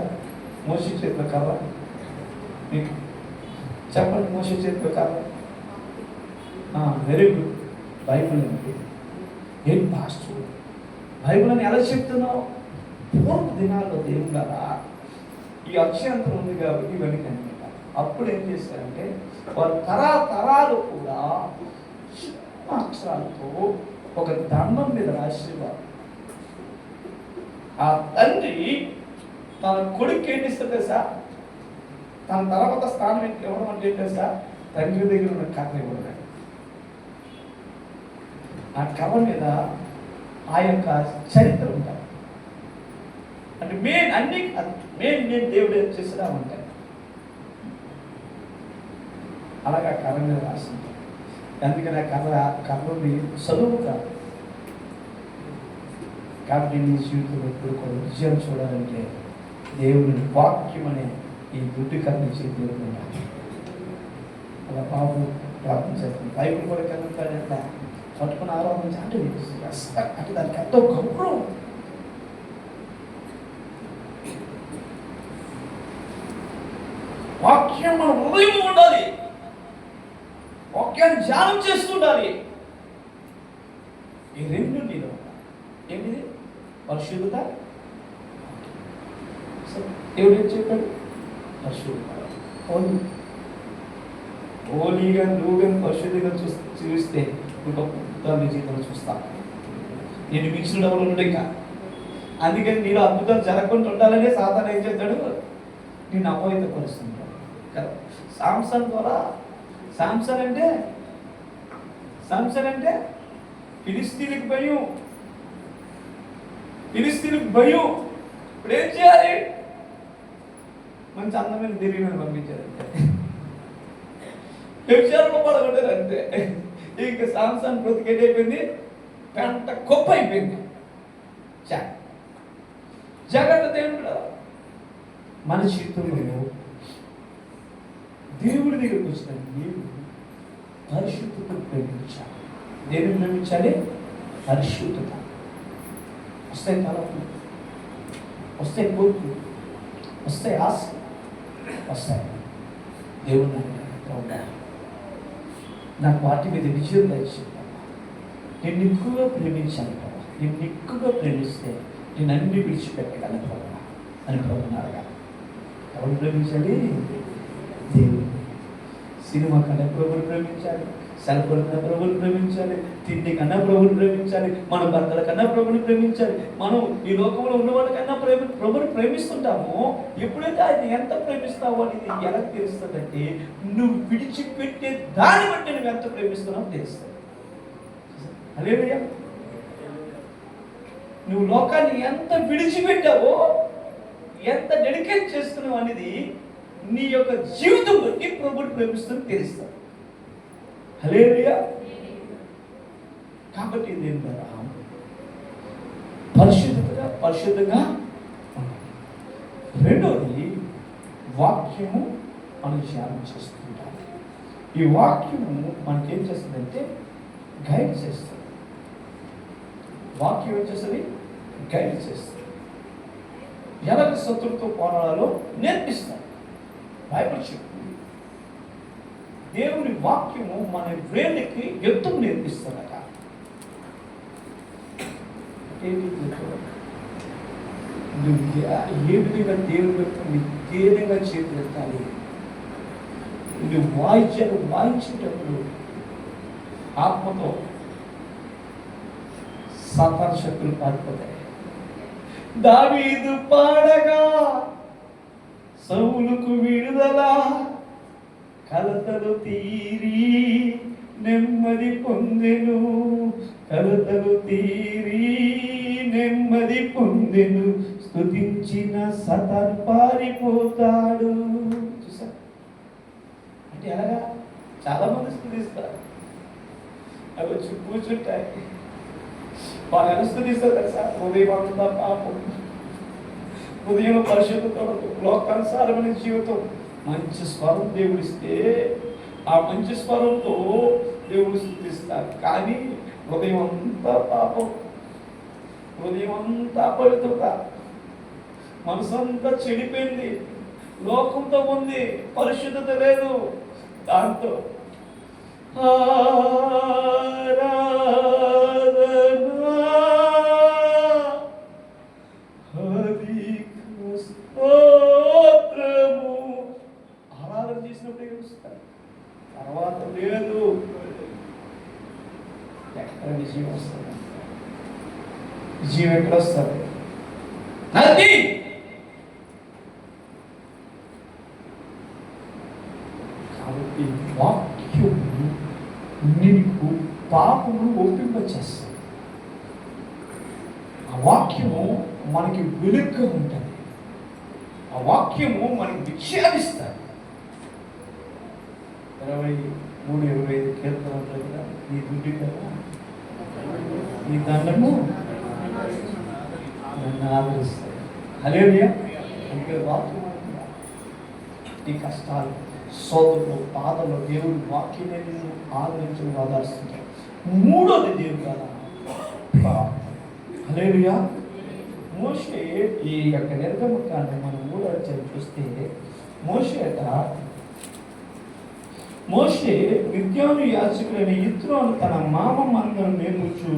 మోషే చేతుల కర్ర మీకు చెప్పండి. మోషే చేతుల కర్ర వెరీ గుడ్. బైబుల్ ఏంటి? ఏం పాస్టర్ బైబుల్ అని ఎలా చెప్తున్నావు? పూర్వ దినాల్లో దేవుడు కదా ఈ అక్షయంత్రం ఉంది కాబట్టి ఇవన్నీ కనిపించాలి. అప్పుడు ఏం చేశారంటే వారు తరాలు కూడా చిన్న అక్షరాలతో ఒక దండం మీద రాసేవారు. ఆ తండ్రి తన కొడుకు ఏం ఇస్తుంది సార్? తన తర్వాత స్థానం ఇవ్వడం అంటే ఏంటో సార్? తండ్రి దగ్గర ఉన్న కర్ర ఇవ్వడం. ఆ కర్ర మీద ఆ యొక్క చరిత్ర ఉంటారు. అంటే నేను దేవుడు ఏం చేసినా ఉంటాయి. అలాగా కర్ర మీద రాసింది. అందుకని ఆ కర్రని చదువు కాదు. కాబట్టి నీ జీవితంలో ఎప్పుడు కూడా విజయం చూడాలంటే దేవుని వాక్యం అనే ఈ గుడ్డి కర్ర చేతిలో ఉండాలి. అలా బాబు ప్రార్థన చేస్తాను. బైబుల్ కూడా కనుక పట్టుకుని ఆరోపించి అంటే దానికి ఎంతో గౌరవం. వాక్యం మన హృదయం ఉండాలి. వాక్యాన్ని ధ్యానం చేస్తుండాలి. ఈ రెండు నీలో ఏంటిది? పరిశుద్ధత. దేవుడు ఏం చెప్పాడు? పరిశుద్ధత. హోలీగా నువ్వుగా పరిశుద్ధిగా చూస్తే ఇంకొక జీవితంలో చూస్తాను. నేను మిక్స్డ్ ఎవరు ఉండే ఇంకా. అందుకని నేను అద్భుతాలు జరగకుండా ఉండాలనే సాధారణ ఏం చేస్తాడు? నేను అపవిత్ర పరుస్తుంటాడు కదా. సాంసన్ అంటే ఫిలిస్తీన్లకు భయం. ఇప్పుడు ఏం చేయాలి? మంచి అందమైన దేవి మీద పంపించారంటే వ్యభిచారంలో పడగొట్టారు అంతే. ఇంకా సాంసన్ బ్రతికేట్ అయిపోయింది, పెంట గొప్ప అయిపోయింది. జాగ్రత్త. దేవుడు మన జీవితంలో దేవుడి దగ్గరికి వచ్చిన నీవు పరిశుద్ధతను ప్రేమించాలి. దేవుని ప్రేమించాలి, పరిశుద్ధత. వస్తాయి తలపు, వస్తాయి కోరికలు, వస్తాయి ఆశ, వస్తాయి. దేవుడు నాకు వాటి మీద విజయం దయచేసి నిన్ను ఎక్కువగా ప్రేమించాను కదా, నిన్ను ఎక్కువగా ప్రేమిస్తే నేను అన్ని విడిచిపెట్టగలను ప్రభా అని ప్రభున్నారుగా. ఎవరు ప్రేమించాలి? దేవుడు. సినిమా కన్నా ప్రభుని ప్రేమించాలి, సెల్ ఫోన్ కన్నా ప్రభుని ప్రేమించాలి, తిండి కన్నా ప్రభుని ప్రేమించాలి, మన భర్తల కన్నా ప్రభుని ప్రేమించాలి. మనం ఈ లోకంలో ఉన్న వాళ్ళకన్నా ప్రభుని ప్రేమిస్తుంటామో, ఎప్పుడైతే ఆయన ఎంత ప్రేమిస్తావో అనేది ఎలా తెలుస్తుందంటే నువ్వు విడిచిపెట్టే దాన్ని బట్టి నువ్వు ఎంత ప్రేమిస్తున్నావో తెలుస్తుంది. హల్లెలూయా. నువ్వు లోకాన్ని ఎంత విడిచిపెట్టావో, ఎంత డెడికేట్ చేస్తున్నావు అనేది నీ యొక్క జీవితం బట్టి ప్రభుని ప్రేమిస్తుంది తెలుస్తుంది. హల్లెలూయా. కాబట్టి ఇదేం కదా, పరిశుద్ధంగా రెండోది వాక్యము మనం ధ్యానం చేస్తుంటాం. ఈ వాక్యము మనకేం చేస్తుందంటే గైడ్ చేస్తుంది. వాక్యం ఏం చేస్తుంది? గైడ్ చేస్తుంది. ఎలాగ శత్రువుతో పోరాడాలో నేర్పిస్తాడు. బైబిల్ చెప్తుంది దేవుని వాక్యము మన వేడికి యుద్ధం నేర్పిస్తుందట. ఏ విధంగా దేవుని యొక్క ధైర్యంగా చేతులెత్తాలి, నువ్వు వాయించేటప్పుడు ఆత్మతో సాతాను శక్తులు పారిపోతాయి. దావీదు పాడగా సౌలుకు విడుదల, కలతలు తీరి నెమ్మది పొందెను, కలతలు తీరి నెమ్మది పొందెను, స్తుతించిన సతాను పారిపోతాడు. చూసా అంటే ఎలాగా? చాలా మంది స్తుతిస్తారు, అవి వచ్చి కూర్చుంటాయి. వాళ్ళు ఎలా స్తుతిస్తారు కదా సార్? ఉదయం అంతా పాపం, ఉదయం పరిశుద్ధతో లోకానుసారమైన జీవితం, మంచి స్వరం దేవుడిస్తే ఆ మంచి స్వరంతో దేవుడు స్తుతిస్తారు. కానీ ఉదయం అంతా పాపం, ఉదయం అంతా పవిత్రత, మనసు అంతా చెడిపోయింది, లోకంతో ఉంది, పరిశుద్ధత లేదు. దాంతో ఆరాధన చేసినప్పుడే గెలుస్తారు, తర్వాత లేదు. ఎక్కడ విజయం వస్తుంది? విజయం ఎక్కడ వస్తుంది? నది. కాబట్టి వాక్యం నీకు పాపమును ఒప్పింపచేస్తుంది. ఆ వాక్యము మనకి వెలుగుగా ఉంటుంది. ఆ వాక్యము మనకి విషయాలిస్తుంది. 23-25 కీర్తన దగ్గర నీ దుడ్డి కదా, నీ దండము నన్ను ఆదరిస్తాయి. హల్లెలూయా. అంటే వాక్యం నీ కష్టాలు, సోదరులు, బాధలు దేవుడి వాక్యమే నిన్ను ఆదరించి ఆదరిస్తుంటారు. మూడోది దేవుడు కదా హల్లెలూయా. మోషే ఈ యొక్క నిర్గమకాండం మనం 3వ అధ్యాయం చూస్తే మోషే మిద్యాను యాజకులైన యిత్రోను తన మామ మందను మేపుచు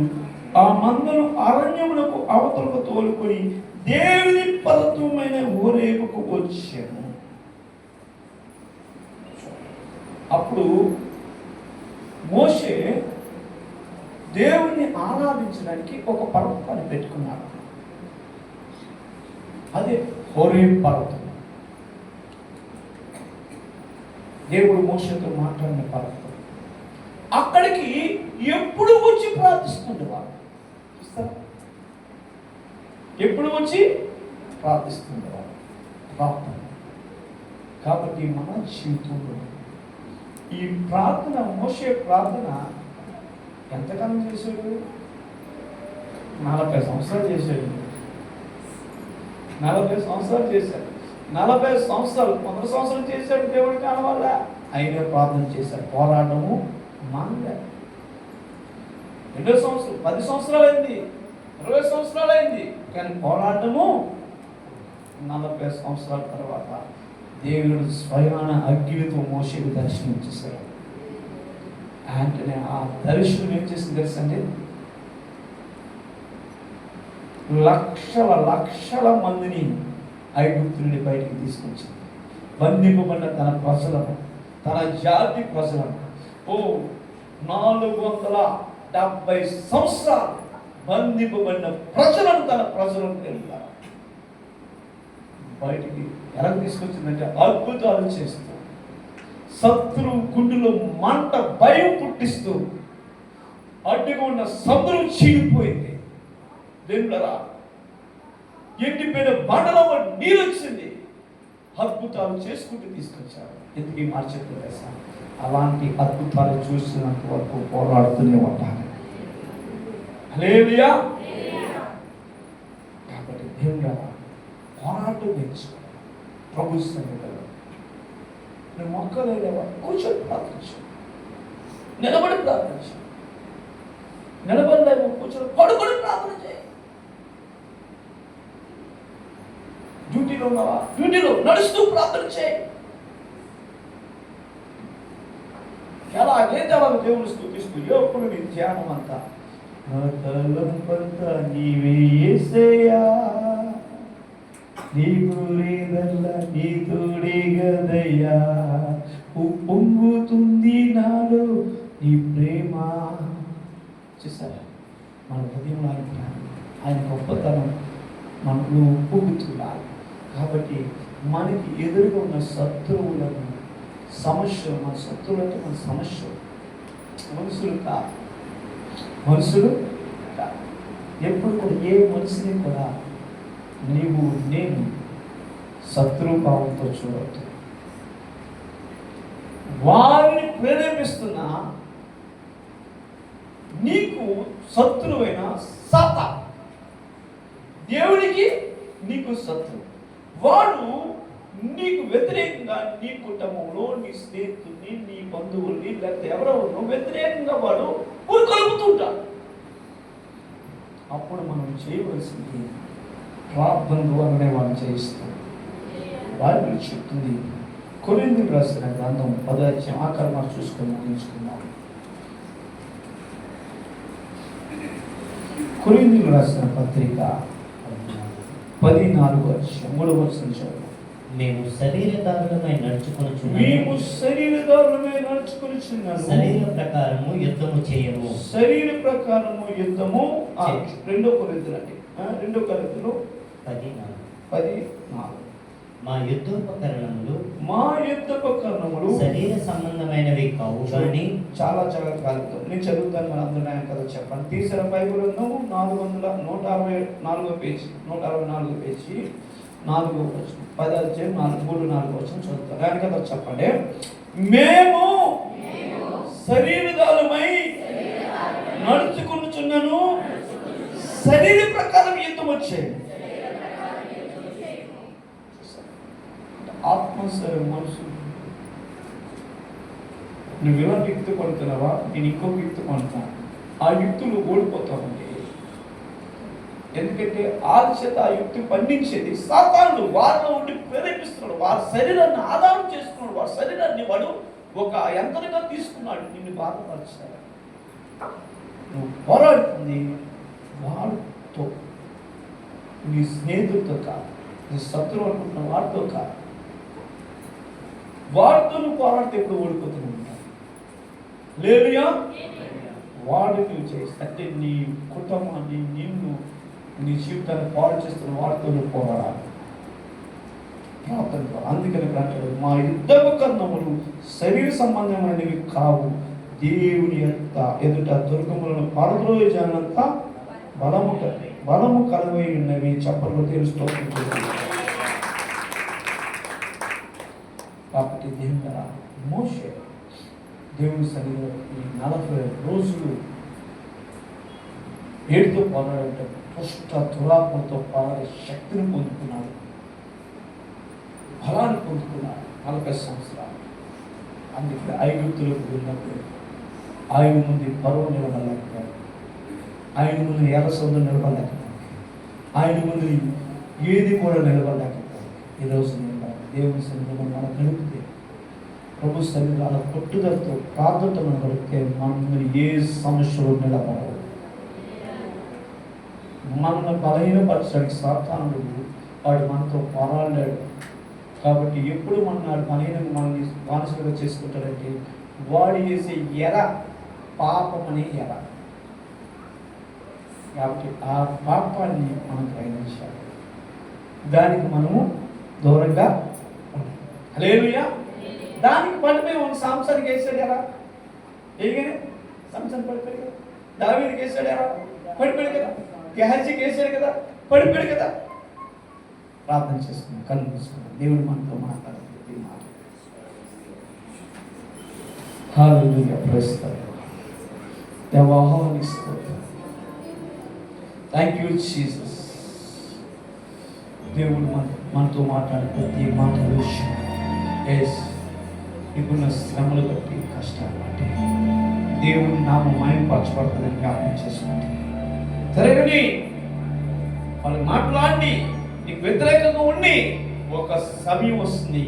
ఆ మందను అరణ్యములకు అవతలకు తోలుకొని దేవుని పర్వతమైన హోరేబుకు వచ్చాను. అప్పుడు మోషే దేవుణ్ణి ఆరాధించడానికి ఒక పర్వతాన్ని పెట్టుకున్నాడు. అదే హోరేబు పర్వతం. దేవుడు మోషేతో మాట్లాడిన పర్వతం. అక్కడికి ఎప్పుడు వచ్చి ప్రార్థిస్తుండేవాడు. ఎప్పుడు వచ్చి ప్రార్థిస్తుండేవాడు ప్రార్థన. కాబట్టి మన జీవితంలో ఈ ప్రార్థన, మోషే ప్రార్థన ఎంతకాలం చేశాడు? 40 సంవత్సరాలు చేశాడు. 40 సంవత్సరాలు చేశాడు. 40 సంవత్సరాలు 100 సంవత్సరాలు చేశాడు దేవుడి కాలం వల్ల. అయినా ప్రార్థన చేశాడు. పోరాటము మాంగ 2 సంవత్సరాలు, 10 సంవత్సరాలు అయింది, 20 సంవత్సరాలు అయింది. కానీ పోరాటము 40 సంవత్సరాల తర్వాత దేవుడు స్వయాన అగ్నితో మోషేకు దర్శనం ఇచ్చేశాడు. అంటే ఆ దర్శనం ఏం చేసింది తెలుసా అండి? లక్షల లక్షల మందిని ఐగుప్తు నుండి బయటికి తీసుకొచ్చింది. బంధింపబడిన తన ప్రజలను, తన జాతి ప్రజలను 470 సంవత్సరాలు బంధింపబడిన ప్రజలను, తన ప్రజలను తెలుపుతారు బయటికి ఎలా తీసుకొచ్చిందంటే అద్భుతాలు చేస్తూ, శత్రువు గుండెలో మంట, భయం పుట్టిస్తూ, అడ్డుగా ఉన్న సముద్రం చీలిపోయింది. దేవుడరా, ఎండిపోయిన బండలో నీరు వచ్చింది. అద్భుతాలు చేసుకుంటూ తీసుకొచ్చారు. ఎందుకు ఈ మాట చెప్తే తెలుసా? అలాంటి అద్భుతాలు చూసినంత వరకు పోరాడుతూనే ఉంటారు. హల్లెలూయా. కాబట్టి దేవుడరా, పోరాటం నేర్చుకో. ప్రభు సన్నిధిలో నువ్వు మొక్కలేవా? కూర్చొని ప్రార్థించు, నిలబడి ప్రార్థించు. నిలబడలేవు, కూర్చొని పడుకొని ప్రార్థన చేయి. డ్యూటీలో ఉన్నావా? డ్యూటీలో నడుస్తూ ప్రార్థన చేయి. అలాగే దేవుని స్థుతిస్తూ ఎప్పుడు నీ ధ్యానం అంతా నా తలంపంతా నీవే యేసయ్యా, నీకు లేదల్లా నీ తోడే గదయ్యా, ఉప్పొంగుతుంది నాలో నీ ప్రేమ. చూసారా, మన హృదయంలో ఆయన గొప్పతనం మనకు ఉప్పొంగుతున్నారు. కాబట్టి మనకి ఎదురుగా ఉన్న శత్రువులను, సమస్యలు, మన శత్రువులతో మన సమస్యలు మనుషులు కాదు, మనుషులు కాదు. ఎప్పుడు కూడా ఏ మనిషిని కూడా నీవు నేను శత్రుభావంతో చూడవద్దు. వారిని ప్రేరేపిస్తున్నా నీకు శత్రువైన సాతాను, దేవునికి నీకు శత్రువు. వాడు నీకు వ్యతిరేకంగా నీ కుటుంబంలో, నీ స్నేహితుల్ని, నీ బంధువుల్ని, లేకపోతే ఎవరెవరు వ్యతిరేకంగా వాడు కలుపుతుంటాడు. అప్పుడు మనం చేయవలసింది ప్రార్థన ద్వారానే వాడిని చేయిస్తాం. బైబిల్ చెప్తుంది, కొరింథీయులకు రాసిన గ్రంథం 10వ అధ్యాయం ఆఖరి మాట చూసుకొని ముగించుకున్నాం. కొరింథీయులకు రాసిన పత్రిక 14వ అధ్యాయం 3వ వచనం చదువు. మేము శరీరదారులమై నడుచుకొనుచున్నాము, శరీర ప్రకారము యుద్ధము చేయము. శరీర ప్రకారము యుద్ధము. 2 కొరింథీయులు 14. మా యుద్ధోపకరణములు శరీర సంబంధమైనవి కావు కానీ. చాలా జాగ్రత్తగా నేను చదువుతాను, మన అందరూ కదా చెప్పండి. తీసిన బైబిల్ 164 పేజీ 4వ వచనం 10వ అధ్యాయం 3-4 వచనం చదువుతారు. ఆయన కదా చెప్పండి. మేము శరీరదారులమై నడుచుకుంటున్నాను, శరీర ప్రకారం యుద్ధం వచ్చాయి. ఆత్మశరీర మనసు. నువ్వు ఇలాంటి యుక్తి పడుతున్నావా? నేను ఇంకొక యుక్తి పడుతాను. ఆ యుక్తులు ఓడిపోతామండి. ఎందుకంటే ఆదిచేత ఆ యుక్తి పండించేది సాతానుడు. వారిలో ఉండి ప్రేరేపిస్తున్నాడు, వారి శరీరాన్ని ఆధారం చేసుకున్నాడు, వారి శరీరాన్ని వాడు ఒక యంత్రంగా తీసుకున్నాడు నిన్ను బాధపరచాడు. నువ్వు పోరాడుతుంది వాడితో, నీ స్నేహితులతో కాదు, నీ శత్రువు అనుకుంటున్న వాడితో కాదు. వాడితో నువ్వు పోరాడితే ఎప్పుడు ఓడిపోతూనే ఉంటావు. లేదుయా, వాడు నువ్వు చేస్తే నీ కుటుంబాన్ని, నిన్ను, నీ జీవితాన్ని పాడు చేస్తున్న వాడితో నువ్వు పోరాడాలి ప్రార్థన. అందుకని అంటాడు, మా యుద్ధోపకరణములు శరీర సంబంధమైనవి కావు, దేవుని యొక్క ఎదుట దుర్గములను పరద్రోజనంత బలము కలవై ఉన్నవి. చెప్పలు తెలుస్తూ. కాబట్టి దేవుడా, మోషే దేవుని సన్నిధిలో ఈ 40 రోజులు ఏడుతో పోరాడంటే దుష్ట దురాత్మతో పోరాడే శక్తిని పొందుకున్నాడు, బలాన్ని పొందుకున్నాడు 40 సంవత్సరాలు. అందుకే ఐగుప్తులకు వెళ్ళినప్పుడు ఆయన ముందు పరువు నిలబడలేకపోయాడు, ఆయన ముందు ఎర్ర సముద్రం నిలబడలేకపోయాడు, ఆయన ముందు ఏది కూడా నిలబడలేకపోయాడు. ఈరోజు దేవుని సన్నిధిలో మనం గడిపితే, ప్రభు సన్నిధిలో అలా పట్టుదలతో ప్రార్థనతో మనం గడిపితే మనల్ని ఏ సమస్యలు నిలబడవు. మనల్ని బలహీనపరచడానికి సాతానుడు వాడు మనతో పోరాడాడు. కాబట్టి ఎప్పుడు మన బలహీనంగా మనల్ని బానిసలుగా చేసుకుంటాడంటే వాడు చేసే ఎర పాపం అనే ఎర. కాబట్టి ఆ పాపాన్ని మనం గ్రహించాలి, దానికి మనము దూరంగా ఉండాలి. హల్లెలూయా. దానికి పడిపోయి ఒక సాంసానికి వేసాడు ఎలా ఏగానే సంసారం పడిపోయాడు కదా, దావీదుకి వేసాడు ఎలా పడిపోయాడు కదా, గెహజీకి వేసాడు కదా, పడిపోయాడు కదా. ప్రార్థన చేసుకున్నాం, కళ్ళు మూసుకున్నాం, దేవుడు మనతో మాట్లాడుతుంది. హల్లెలూయా. ప్రైస్తలార్డ్. దేవానికి స్తోత్రం. Thank you Jesus. దేవుడు మనతో మాట్లాడే ప్రతి మాట విషయం ఇప్పుడున్న శ్రమలు బట్టి, కష్టాలు బట్టి దేవుని నామం మహిమపరచబడుతుందని జ్ఞాపకం చేసుకుంటే సరేనండి. వాళ్ళు మాట్లాడి నీకు వ్యతిరేకంగా ఉండి ఒక సమయం వస్తుంది,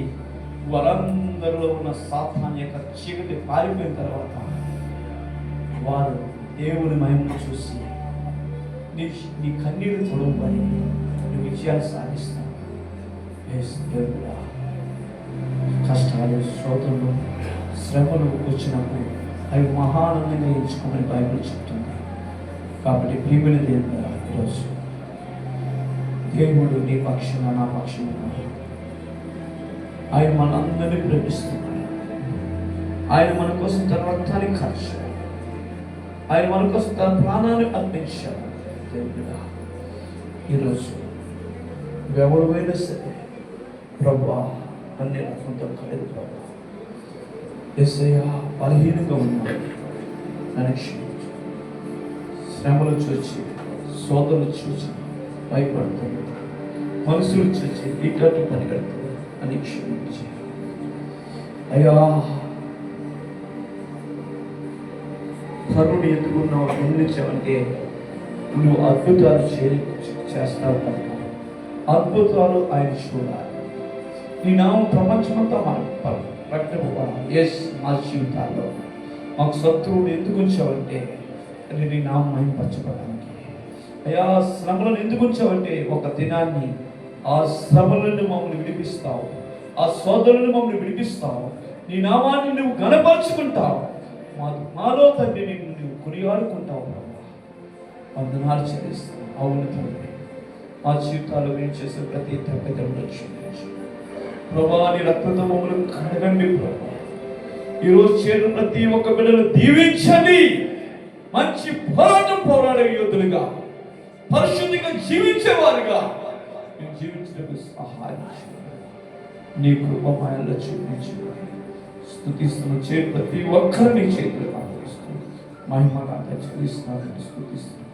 వారందరిలో ఉన్న సాతాను యొక్క చీకటి పారిపోయిన తర్వాత వారు దేవుని మహిమను చూసి నీ కన్నీరు తొడవబడి నువ్వు విజయాలు సాధిస్తావు. దేవుడా, కష్టాలు, శోధనలు, శ్రమలు వచ్చినప్పుడు అవి మహానందంగా ఎంచుకోమని బైబిల్ చెప్తుంది. కాబట్టి ప్రియమైన దేవుడా, ఈరోజు దేవుడు నీ పక్షంగా నా పక్షంగా ఆయన మనందరినీ ప్రేమిస్తున్నాడు. ఆయన మన కోసం తన రక్తాన్ని ఖర్చు, ఆయన మన కోసం తన ప్రాణాన్ని అర్పించాడు. దేవుడా, ఈరోజు ఎవరైనా సరే ప్రభువా అన్ని రకంతో కలేదు ప్రభు, యేసయ్యా బలహీనంగా ఉన్నాడు, నన్ను క్షమించు. శ్రమలు చూచి, సోదరులు చూచి భయపడుతుంది, మనుషులు చూచి ఇక్కడి పరిగెడుతుంది అని క్షమించి. అయ్యా, కరుణి ఎందుకున్నావు గమనించావంటే నువ్వు అద్భుతాలు చేస్తావు కనుక అద్భుతాలు ఆయన చూడాలి. నీ నామం ప్రపంచమంతా ప్రకటింపబడాలి. ఎస్, మా జీవితాల్లో మాకు శత్రువులు ఎందుకు ఉంచావంటే అది నీ నామం మహిమపరచబడడానికి. అయ్యా, శ్రమలను ఎందుకు ఉంచావంటే ఒక దినాన్ని ఆ శ్రమలను మమ్మల్ని విడిపిస్తావు, ఆ సోదరులను మమ్మల్ని విడిపిస్తావు, నీ నామాన్ని నువ్వు గణపరుచుకుంటావు. మాలో తండ్రి నిన్ను నువ్వు కొనియాడుకుంటావు. వందనాలు చెల్లిస్తావు. అవును తండ్రి, మా జీవితాల్లో మేము చేసే ప్రతి తప్పిదములను క్షమించు ప్రభా. నీ రక్తంతో మమ్మల్ని కడగండి ప్రభా. ఈరోజు చేరిన ప్రతి ఒక్క బిడ్డను దీవించండి. మంచి పోరాడే యోధులుగా, పరిశుద్ధిగా జీవించేవారుగా మేము జీవించడానికి సహాయం చేయండి. నీ కృప మాయల్లో చూపించు. స్తుతిస్తున్న చేరి ప్రతి ఒక్కరిని చేతులు అప్పగిస్తూ మహిమగా చెల్లిస్తున్నాను, స్తుతిస్తున్నాను.